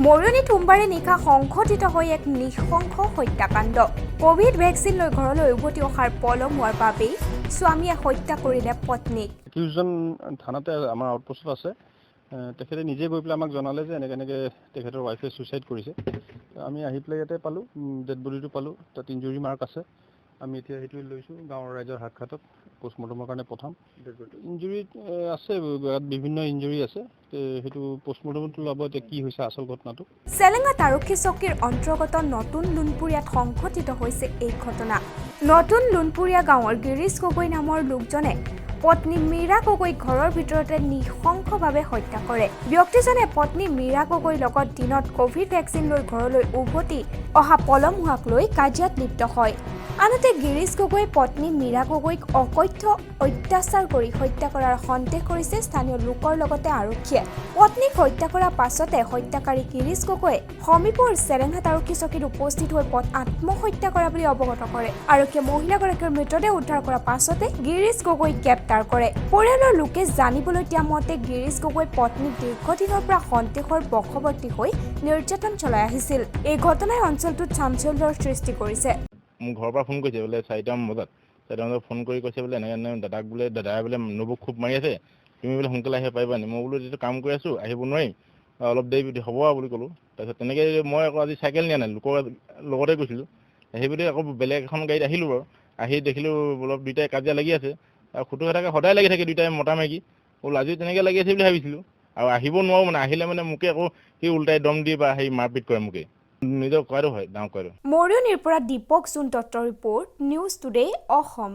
মৰিয়নিত সোমবাৰে নিশা সংঘটিত হৈ এক নৃশংস হত্যাকাণ্ড। কোভিড ভেকচিন লৈ ঘৰলৈ উভতি অহাৰ পলম হোৱাৰ বাবেই স্বামীয়ে হত্যা কৰিলে পত্নীক। কিউজন থানাতে আমাৰ আউটপোস্টত আছে। তেখেতে নিজে গৈ পেলাই আমাক জনালে যে এনেকৈ তেখেতৰ ৱাইফে সুইচাইড কৰিছে। আমি আহি পেলাই ইয়াতে পালোঁ, ডেড বডিটো পালোঁ, তাত ইঞ্জুৰি মাৰ্ক আছে। আমি এতিয়া সেইটো লৈছোঁ গাঁৱৰ ৰাইজৰ সাক্ষাতত পোষ্টমৰ্টমৰ কাৰণে পঠাম। ইঞ্জুৰিত আছে, বিভিন্ন ইঞ্জুৰি আছে, সেইটো পোষ্টমৰ্টমত ল'ব এতিয়া কি হৈছে আচল ঘটনাটো। চেলেঙাত আৰক্ষী চকীৰ অন্তৰ্গত নতুন লুণপুৰীয়াত সংঘটিত হৈছে এই ঘটনা। নতুন লুণপুৰীয়া গাঁৱৰ গিৰিশ গগৈ নামৰ লোকজনে পত্নী মীৰা গগৈক ঘৰৰ ভিতৰতে নৃশংসভাৱে হত্যা কৰে। ব্যক্তিজনে পত্নী মীৰা গগৈৰ লগত দিনত কোভিড ভেকচিন লৈ ঘৰলৈ উভতি অহা পলম হোৱাক লৈ কাজিয়াত লিপ্ত হয়। আনহাতে গিৰিশ গগৈৰ পত্নী মীৰা গগৈক অকথ্য অত্যাচাৰ কৰি হত্যা কৰাৰ সন্দেহ কৰিছে স্থানীয় লোকৰ লগতে আৰক্ষীয়ে। পত্নীক হত্যা কৰাৰ পাছতে হত্যাকাৰী গিৰিশ গগৈয়ে সমীপৰ চেলেঙাত আৰক্ষী চকীত উপস্থিত হৈ আত্মহত্যা কৰা বুলি অৱগত কৰে। আৰক্ষীয়ে মহিলাগৰাকীৰ মৃতদেহ উদ্ধাৰ কৰাৰ পাছতে গিৰিশ গগৈক গ্ৰেপ্তাৰ কৰে। পৰিয়ালৰ লোকে জানিবলৈ দিয়া মতে গিৰিশ গগৈ পত্নীক দীৰ্ঘদিনৰ পৰা সন্দেহৰ বশৱৰ্তী হৈ নিৰ্যাতন চলাই আহিছিল। এই ঘটনাই অঞ্চলটোত চাঞ্চল্যৰ সৃষ্টি কৰিছে। মোৰ ঘৰৰ পৰা ফোন কৰিছে বোলে 4টামান বজাত ফোন কৰি কৈছে বোলে এনেকৈ দাদাক বোলে দাদাই বোলে নবৌক খুব মাৰি আছে, তুমি বোলে সোনকালে আহিব পাৰিবা নি? মই বোলো যিটো কাম কৰি আছোঁ আহিব নোৱাৰিম, অলপ দেৰি হ'ব আৰু বুলি ক'লোঁ। তাৰপিছত তেনেকৈ মই আকৌ আজি চাইকেল নিয়া নাই, লোকৰ লগতে গৈছিলোঁ। সেইবুলি আকৌ বেলেগ এখন গাড়ীত আহিলোঁ বাৰু। আহি দেখিলোঁ অলপ দুইটাই কাজিয়া লাগি আছে আৰু খুটু খাটাকে সদায় লাগি থাকে দুইটাই মতা মাইকী। বোলো আজি তেনেকৈ লাগি আছে বুলি ভাবিছিলোঁ আৰু আহিব নোৱাৰোঁ মানে, আহিলে মানে মোকে আকৌ সি উল্টাই দম দিয়ে বা সেই মাৰপিট কৰে মোকে। নিজৰ কোৱাটো হয়, ডাঙৰ কোৱাটো। মৰিয়নিৰ পৰা দীপক জোন দত্তৰ ৰিপৰ্ট, নিউজ টুডে অসম।